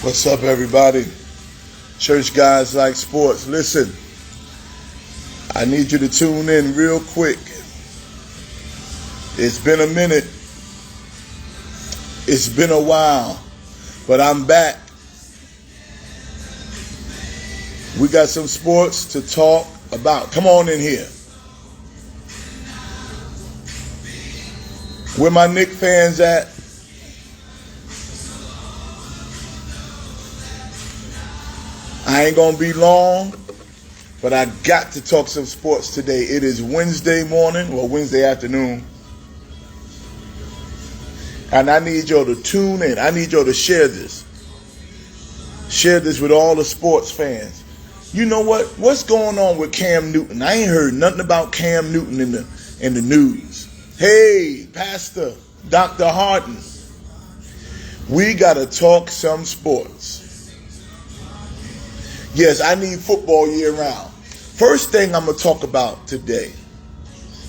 What's up, everybody? Church guys like sports. Listen, I need you to tune in real quick. It's been a minute. It's been a while, but I'm back. We got some sports to talk about. Come on in here. Where my Knicks fans at? I ain't gonna be long, but I got to talk some sports today. It is Wednesday morning, or Wednesday afternoon, and I need y'all to tune in. I need y'all to share this. Share this with all the sports fans. You know what? What's going on with Cam Newton? I ain't heard nothing about Cam Newton in the news. Hey, Pastor Dr. Harden, we gotta talk some sports. Yes, I need football year round. First thing I'm going to talk about today,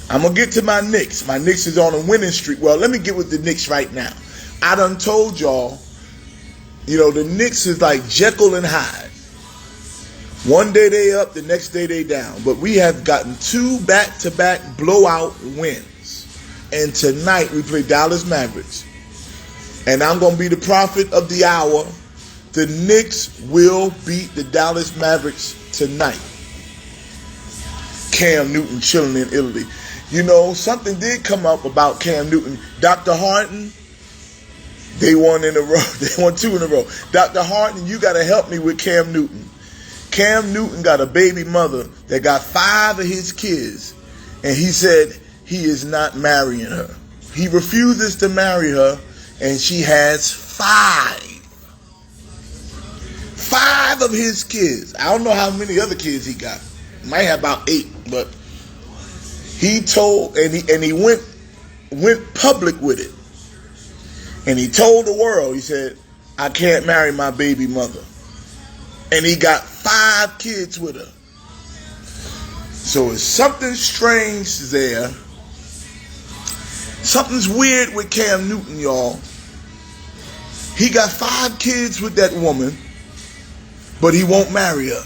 I'm going to get to my Knicks. My Knicks is on a winning streak. Well, let me get with the Knicks right now. I done told y'all, the Knicks is like Jekyll and Hyde. One day they up, the next day they down. But we have gotten 2 back-to-back blowout wins. And tonight we play Dallas Mavericks. And I'm going to be the prophet of the hour. The Knicks will beat the Dallas Mavericks tonight. Cam Newton chilling in Italy. Something did come up about Cam Newton. Dr. Harden, they won in a row. They won 2 in a row. Dr. Harden, you got to help me with Cam Newton. Cam Newton got a baby mother that got 5 of his kids. And he said he is not marrying her. He refuses to marry her, and she has 5. 5 of his kids. I don't know how many other kids he got. Might have about 8, but he told, and he went public with it. And he told the world, he said, I can't marry my baby mother. And he got 5 kids with her. So it's something strange there. Something's weird with Cam Newton, y'all. He got 5 kids with that woman, but he won't marry her.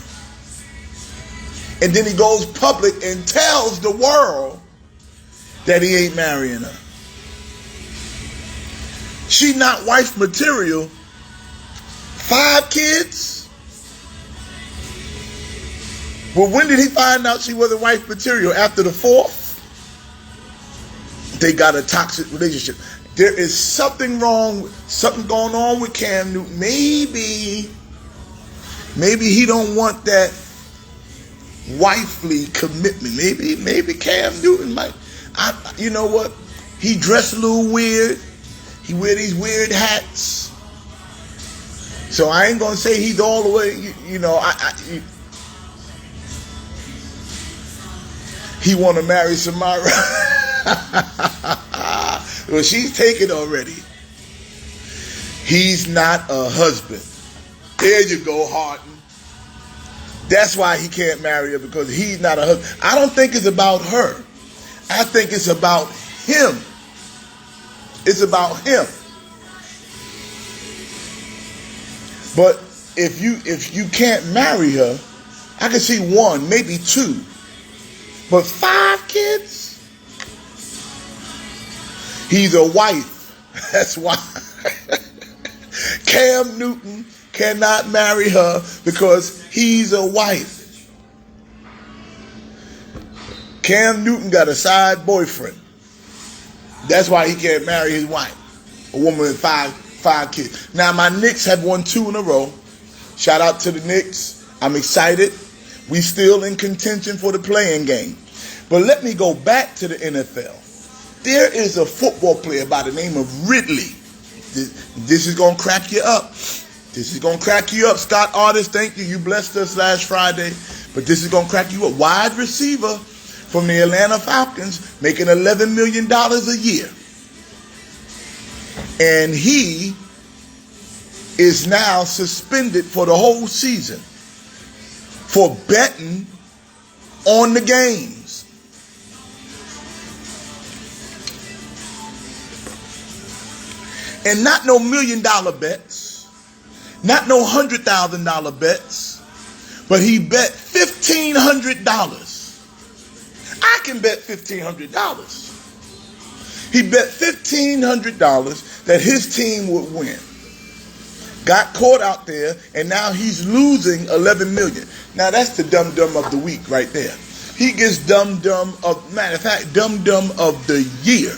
And then he goes public and tells the world that he ain't marrying her. She not wife material. 5 kids? Well, when did he find out she wasn't wife material? After the 4th? They got a toxic relationship. There is something going on with Cam Newton. Maybe he don't want that wifely commitment. Maybe Cam Newton might. You know what? He dressed a little weird. He wear these weird hats. So I ain't gonna say he's all the way. He want to marry Samara. Well, she's taken already. He's not a husband. There you go, Harden. That's why he can't marry her, because he's not a husband. I don't think it's about her. I think it's about him. It's about him. But if you can't marry her, I can see 1, maybe 2. But 5 kids? He's a wife. That's why. Cam Newton cannot marry her because he's a wife. Cam Newton got a side boyfriend. That's why he can't marry his wife. A woman with five kids. Now, my Knicks have won 2 in a row. Shout out to the Knicks. I'm excited. We still in contention for the playing game. But let me go back to the NFL. There is a football player by the name of Ridley. This is going to crack you up. This is going to crack you up. Scott Artist, thank you. You blessed us last Friday. But this is going to crack you up. Wide receiver from the Atlanta Falcons, making $11 million a year. And he is now suspended for the whole season for betting on the games. And not no $1 million bets. Not no $100,000 bets, but he bet $1,500. I can bet $1,500. He bet $1,500 that his team would win. Got caught out there, and now he's losing $11 million. Now that's the dum-dum of the week right there. He gets dum-dum of, matter of fact, dum-dum of the year.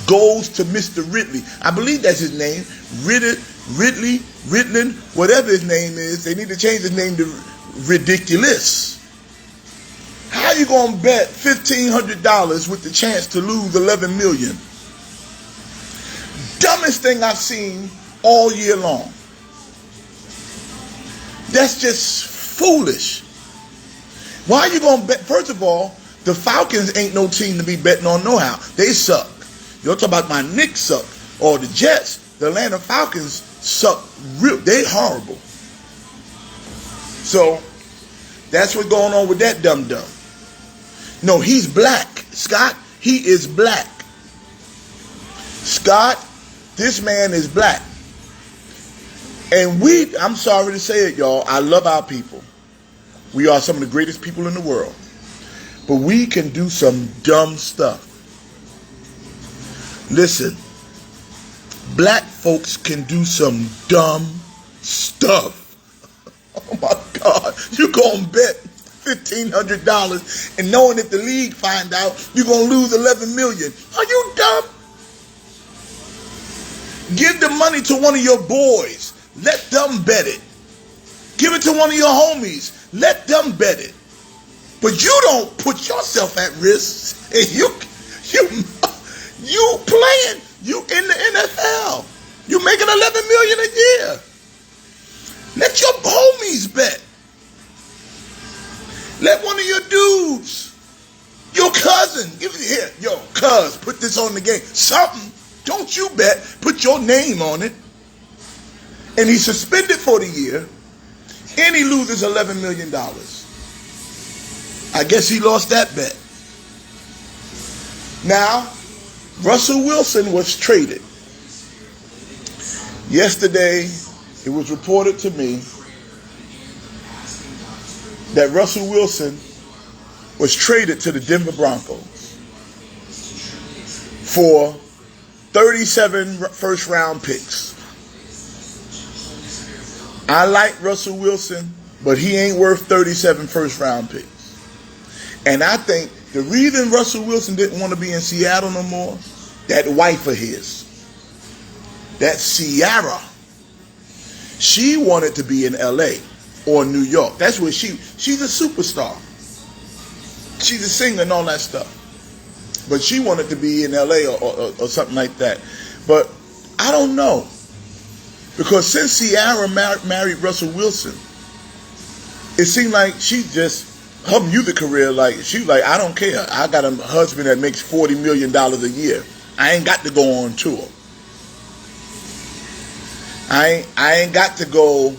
Goes to Mr. Ridley. I believe that's his name. Ritlin, whatever his name is. They need to change his name to Ridiculous. How you gonna bet $1,500 with the chance to lose $11 million? Dumbest thing I've seen all year long. That's just foolish. Why are you gonna bet? First of all, the Falcons ain't no team to be betting on no how. They suck. You're talking about my Knicks suck, or the Jets. The Atlanta Falcons suck. They horrible. So that's what's going on with that dum-dum. No, he's black. Scott, he is black. Scott, this man is black. And I'm sorry to say it, y'all, I love our people. We are some of the greatest people in the world. But we can do some dumb stuff. Listen, black folks can do some dumb stuff. Oh my God, you're going to bet $1,500 and knowing if the league find out, you're going to lose $11 million. Are you dumb? Give the money to one of your boys. Let them bet it. Give it to one of your homies. Let them bet it. But you don't put yourself at risk. And you playing. You in the NFL. You making $11 million a year. Let your homies bet. Let one of your dudes, your cousin, give it here. Yo, cuz, put this on the game. Something. Don't you bet. Put your name on it. And he's suspended for the year. And he loses $11 million. I guess he lost that bet. Now, Russell Wilson was traded. Yesterday, it was reported to me that Russell Wilson was traded to the Denver Broncos for 37 first-round picks. I like Russell Wilson, but he ain't worth 37 first-round picks. And I think the reason Russell Wilson didn't want to be in Seattle no more, that wife of his, that Ciara, she wanted to be in LA or New York. That's where she's a superstar. She's a singer and all that stuff. But she wanted to be in LA or something like that. But I don't know. Because since Ciara married Russell Wilson, it seemed like she just, her music career, like, she was like, I don't care. I got a husband that makes $40 million a year. I ain't got to go on tour. I ain't got to go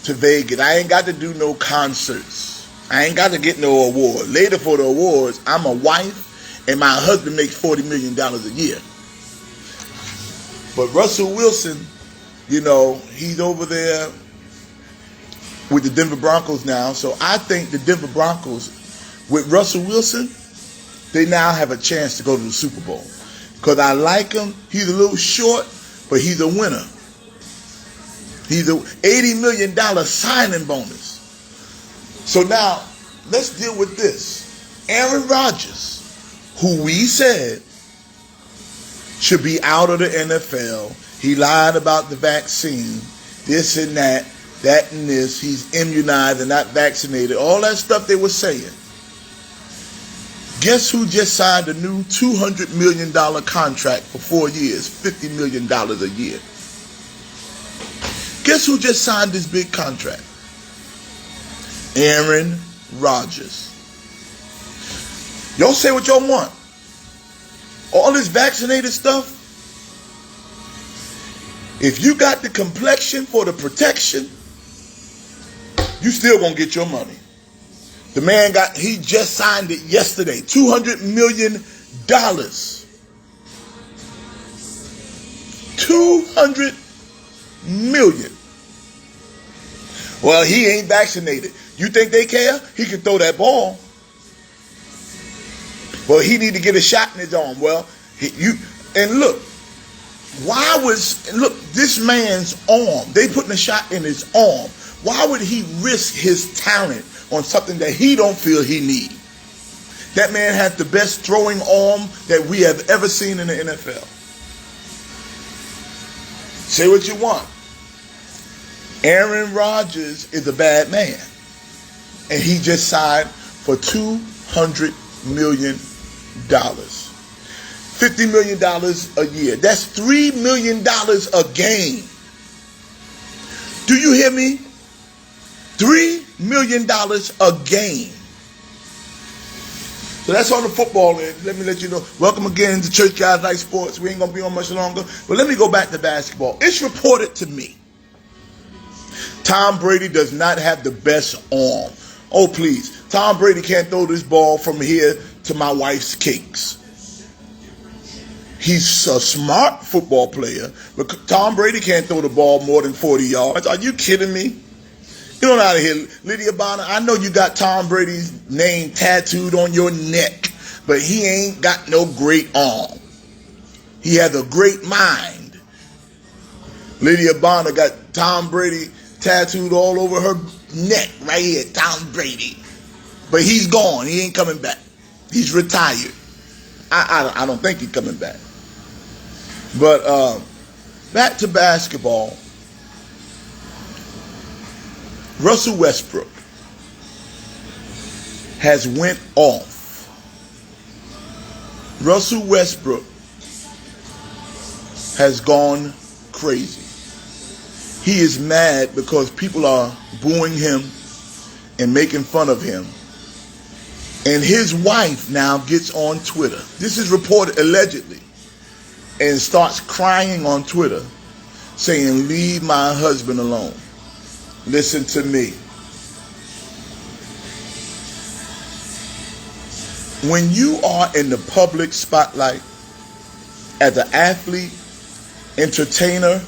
to Vegas. I ain't got to do no concerts. I ain't got to get no award. Later for the awards, I'm a wife and my husband makes $40 million a year. But Russell Wilson, you know, he's over there with the Denver Broncos now. So I think the Denver Broncos, with Russell Wilson, they now have a chance to go to the Super Bowl. Because I like him. He's a little short, but he's a winner. He's a $80 million signing bonus. So now, let's deal with this. Aaron Rodgers, who we said should be out of the NFL. He lied about the vaccine, this and that and this. He's immunized and not vaccinated. All that stuff they were saying. Guess who just signed a new $200 million contract for 4 years, $50 million a year? Guess who just signed this big contract? Aaron Rodgers. Y'all say what y'all want. All this vaccinated stuff, if you got the complexion for the protection, you still gonna get your money. The man he just signed it yesterday, $200 million. $200 million. Well, he ain't vaccinated. You think they care? He can throw that ball. Well, he need to get a shot in his arm. Well, look, look, this man's arm, they putting a shot in his arm. Why would he risk his talent on something that he don't feel he needs? That man has the best throwing arm that we have ever seen in the NFL. Say what you want. Aaron Rodgers is a bad man. And he just signed for $200 million. $50 million a year. That's $3 million a game. Do you hear me? $3 million a game. So that's on the football end. Let me let you know. Welcome again to Church Guys Like Sports. We ain't going to be on much longer. But let me go back to basketball. It's reported to me Tom Brady does not have the best arm. Oh, please. Tom Brady can't throw this ball from here to my wife's cakes. He's a smart football player, but Tom Brady can't throw the ball more than 40 yards. Are you kidding me? Get on out of here. Lydia Bonner, I know you got Tom Brady's name tattooed on your neck, but he ain't got no great arm. He has a great mind. Lydia Bonner got Tom Brady tattooed all over her neck right here, Tom Brady. But he's gone. He ain't coming back. He's retired. I don't think he's coming back. But back to basketball. Russell Westbrook has went off. Russell Westbrook has gone crazy. He is mad because people are booing him and making fun of him. And his wife now gets on Twitter. This is reported allegedly. And starts crying on Twitter saying, "Leave my husband alone. Listen to me." When you are in the public spotlight as an athlete, entertainer,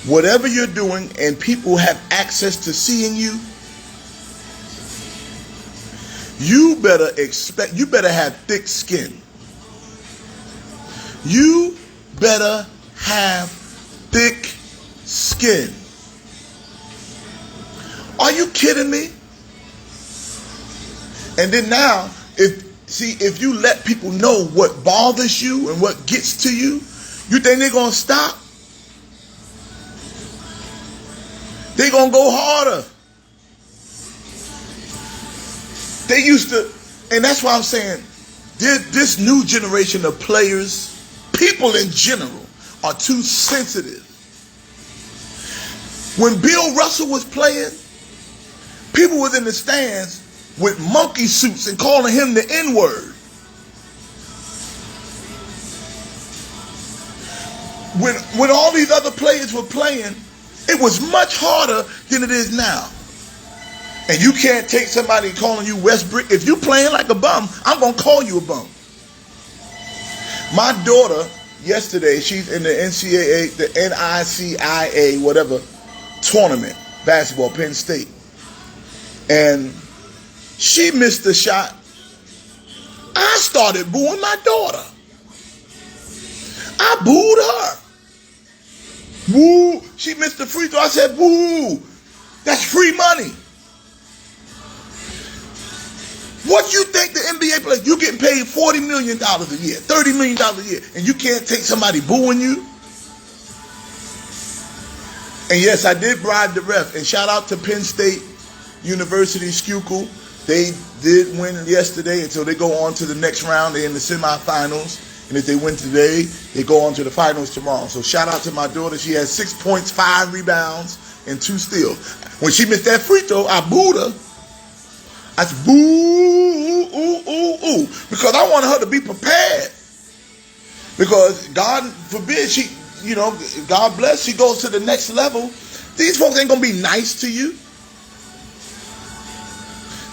whatever you're doing, and people have access to seeing you, you better have thick skin. You better have thick skin. Are you kidding me? And then now, if you let people know what bothers you and what gets to you, you think they're going to stop? They're going to go harder. They used to, and that's why I'm saying, this new generation of players, people in general, are too sensitive. When Bill Russell was playing, people was in the stands with monkey suits and calling him the N-word. When all these other players were playing, it was much harder than it is now. And you can't take somebody calling you Westbrook. If you playing like a bum, I'm going to call you a bum. My daughter, yesterday, she's in the NCAA, the NICIA, whatever, tournament, basketball, Penn State. And she missed the shot. I started booing my daughter. I booed her. Woo. She missed the free throw. I said, woo. That's free money. What you think the NBA players, you getting paid $40 million a year, $30 million a year, and you can't take somebody booing you? And yes, I did bribe the ref. And shout out to Penn State University, Schuylkill. They did win yesterday, and so they go on to the next round. They're in the semifinals. And if they win today, they go on to the finals tomorrow. So shout out to my daughter. She has 6 points, 5 rebounds, and 2 steals. When she missed that free throw, I booed her. I said, boo, ooh, ooh, ooh, because I wanted her to be prepared. Because God forbid she, God bless, she goes to the next level. These folks ain't going to be nice to you.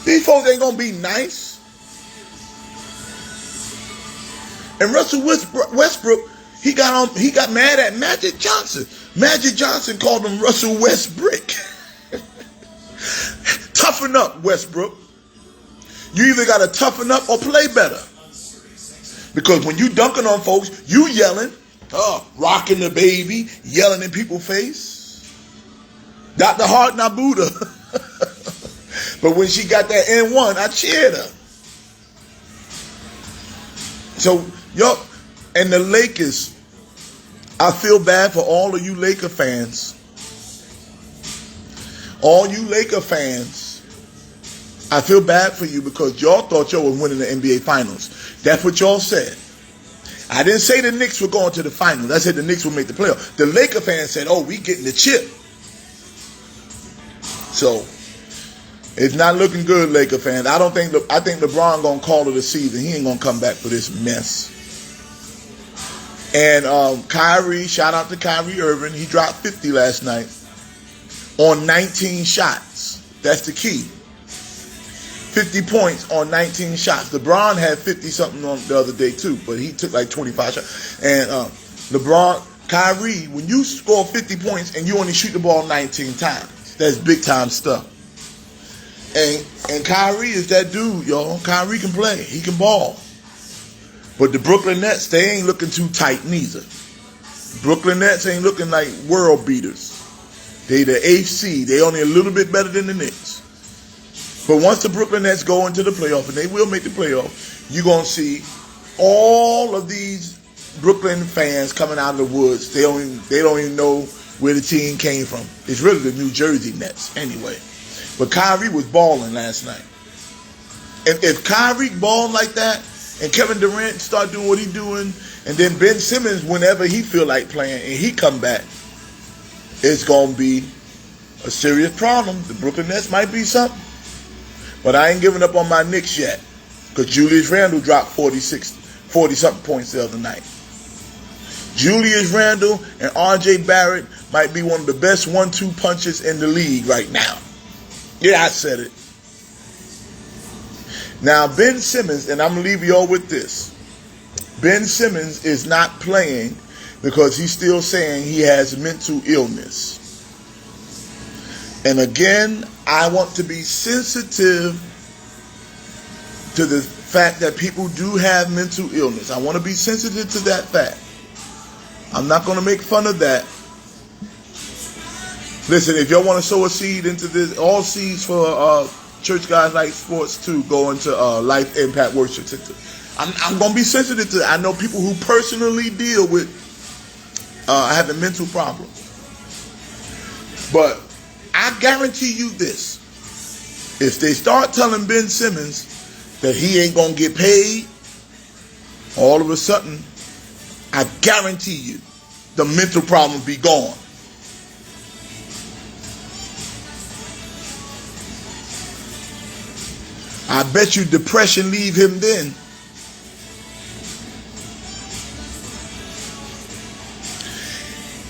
These folks ain't going to be nice. And Russell Westbrook, he got mad at Magic Johnson. Magic Johnson called him Russell Westbrook. Toughen up, Westbrook. You either got to toughen up or play better. Because when you dunking on folks, you yelling, rocking the baby, yelling in people's face. Dr. Hart Nabuda. But when she got that N1, I cheered her. So, yo, and the Lakers, I feel bad for all of you Laker fans. All you Laker fans, I feel bad for you because y'all thought y'all were winning the NBA Finals. That's what y'all said. I didn't say the Knicks were going to the finals. I said the Knicks would make the playoff. The Laker fans said, oh, we getting the chip. So, it's not looking good, Laker fans. I think LeBron going to call it a season. He ain't going to come back for this mess. And Kyrie, shout out to Kyrie Irving. He dropped 50 last night on 19 shots. That's the key. 50 points on 19 shots. LeBron had 50-something on the other day too, but he took like 25 shots. And Kyrie, when you score 50 points and you only shoot the ball 19 times, that's big time stuff. And Kyrie is that dude, y'all. Kyrie can play. He can ball. But the Brooklyn Nets, they ain't looking too tight neither. Brooklyn Nets ain't looking like world beaters. They the 8th seed. They only a little bit better than the Knicks. But once the Brooklyn Nets go into the playoff, and they will make the playoff, you're going to see all of these Brooklyn fans coming out of the woods. They don't even know where the team came from. It's really the New Jersey Nets anyway. But Kyrie was balling last night. And if Kyrie balled like that, and Kevin Durant start doing what he's doing, and then Ben Simmons, whenever he feel like playing, and he come back, it's going to be a serious problem. The Brooklyn Nets might be something. But I ain't giving up on my Knicks yet. Because Julius Randle dropped 40-something points the other night. Julius Randle and R.J. Barrett might be one of the best 1-2 punches in the league right now. Yeah, I said it. Now, Ben Simmons, and I'm going to leave y'all with this. Ben Simmons is not playing because he's still saying he has mental illness. And again, I want to be sensitive to the fact that people do have mental illness. I want to be sensitive to that fact. I'm not going to make fun of that. Listen, if y'all want to sow a seed into this, all seeds for Church Guys Like Sports 2 go into Life Impact Worship Center. I'm going to be sensitive to that. I know people who personally deal with having mental problems. But I guarantee you this. If they start telling Ben Simmons that he ain't going to get paid, all of a sudden, I guarantee you, the mental problem be gone. I bet you depression leave him then.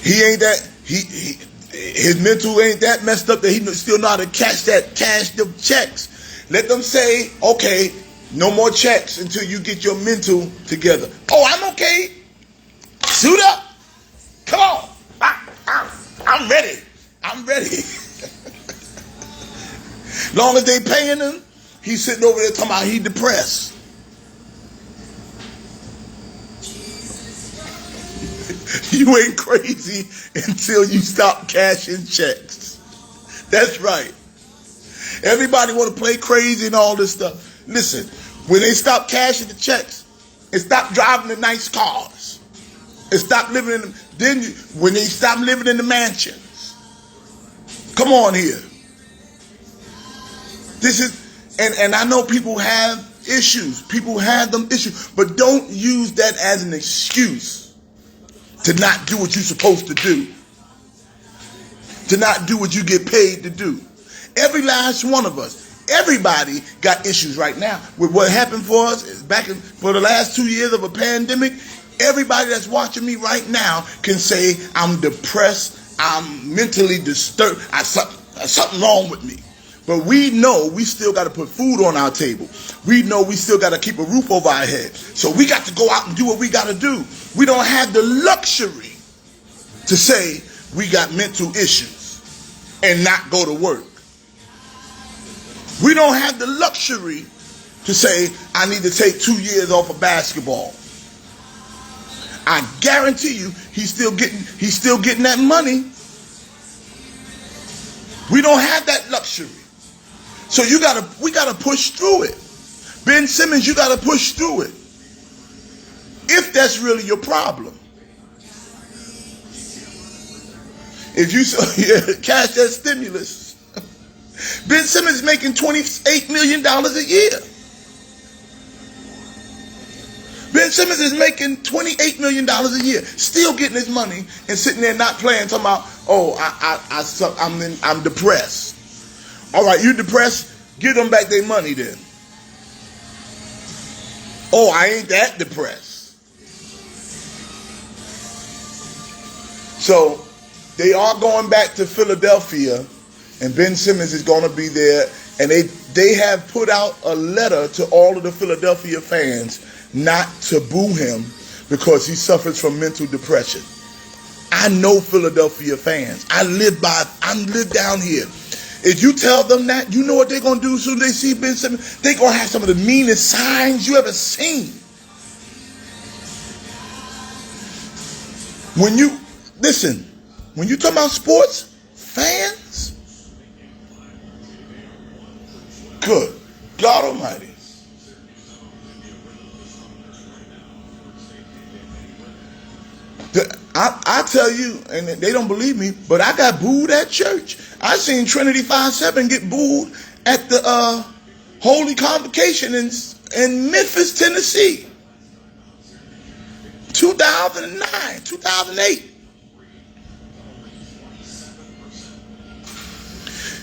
He ain't that, his mental ain't that messed up that he still know how to cash the checks. Let them say, okay, no more checks until you get your mental together. Oh, I'm okay. Suit up. Come on. I'm ready. I'm ready. Long as they paying him, he's sitting over there talking about he depressed. You ain't crazy until you stop cashing checks. That's right. Everybody want to play crazy and all this stuff. Listen, when they stop cashing the checks and stop driving the nice cars and stop living in them, when they stop living in the mansions. Come on here. This is, and I know people have issues. People have them issues, but don't use that as an excuse to not do what you're supposed to do. To not do what you get paid to do. Every last one of us, everybody got issues right now. With what happened for us for the last 2 years of a pandemic, everybody that's watching me right now can say, I'm depressed, I'm mentally disturbed, something wrong with me. But we know we still got to put food on our table. We know we still got to keep a roof over our head. So we got to go out and do what we got to do. We don't have the luxury to say, we got mental issues and not go to work. We don't have the luxury to say, I need to take 2 years off of basketball. I guarantee you, he's still getting that money. We don't have that luxury. So we gotta push through it. Ben Simmons, you gotta push through it. If that's really your problem. If you cash that stimulus. Ben Simmons is making $28 million a year. Ben Simmons is making $28 million a year, still getting his money and sitting there not playing, talking about, oh, I'm depressed. All right, you depressed? Give them back their money then. Oh, I ain't that depressed. So they are going back to Philadelphia, and Ben Simmons is going to be there, and they have put out a letter to all of the Philadelphia fans not to boo him because he suffers from mental depression. I know Philadelphia fans. I live down here. If you tell them that, you know what they're going to do as soon as they see Ben Simmons? They're going to have some of the meanest signs you ever seen. When you talk about sports fans, good God Almighty. I tell you, and they don't believe me, but I got booed at church. I seen Trinity 5-7 get booed at the Holy Convocation in Memphis, Tennessee. 2009, 2008.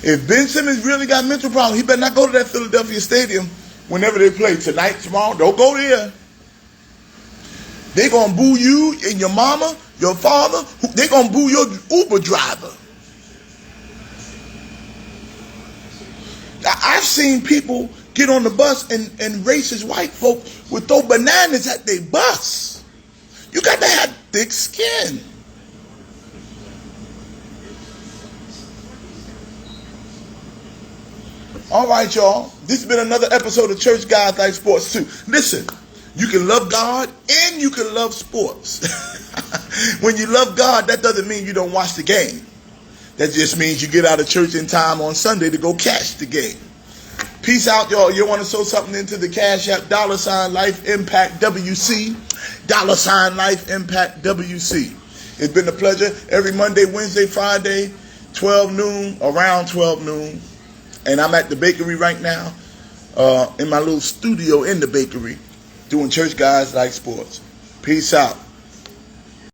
If Ben Simmons really got mental problems, he better not go to that Philadelphia stadium whenever they play tonight, tomorrow. Don't go there. They're going to boo you and your mama, your father. They're going to boo your Uber driver. I've seen people get on the bus and racist white folk would throw bananas at their bus. You got to have thick skin. All right, y'all. This has been another episode of Church Guys Like Sports too. Listen. You can love God and you can love sports. When you love God, that doesn't mean you don't watch the game. That just means you get out of church in time on Sunday to go catch the game. Peace out, y'all. You want to sow something into the Cash App, $Life Impact WC, $Life Impact WC. It's been a pleasure. Every Monday, Wednesday, Friday, 12 noon, around 12 noon. And I'm at the bakery right now, in my little studio in the bakery, doing Church Guys Like Sports. Peace out.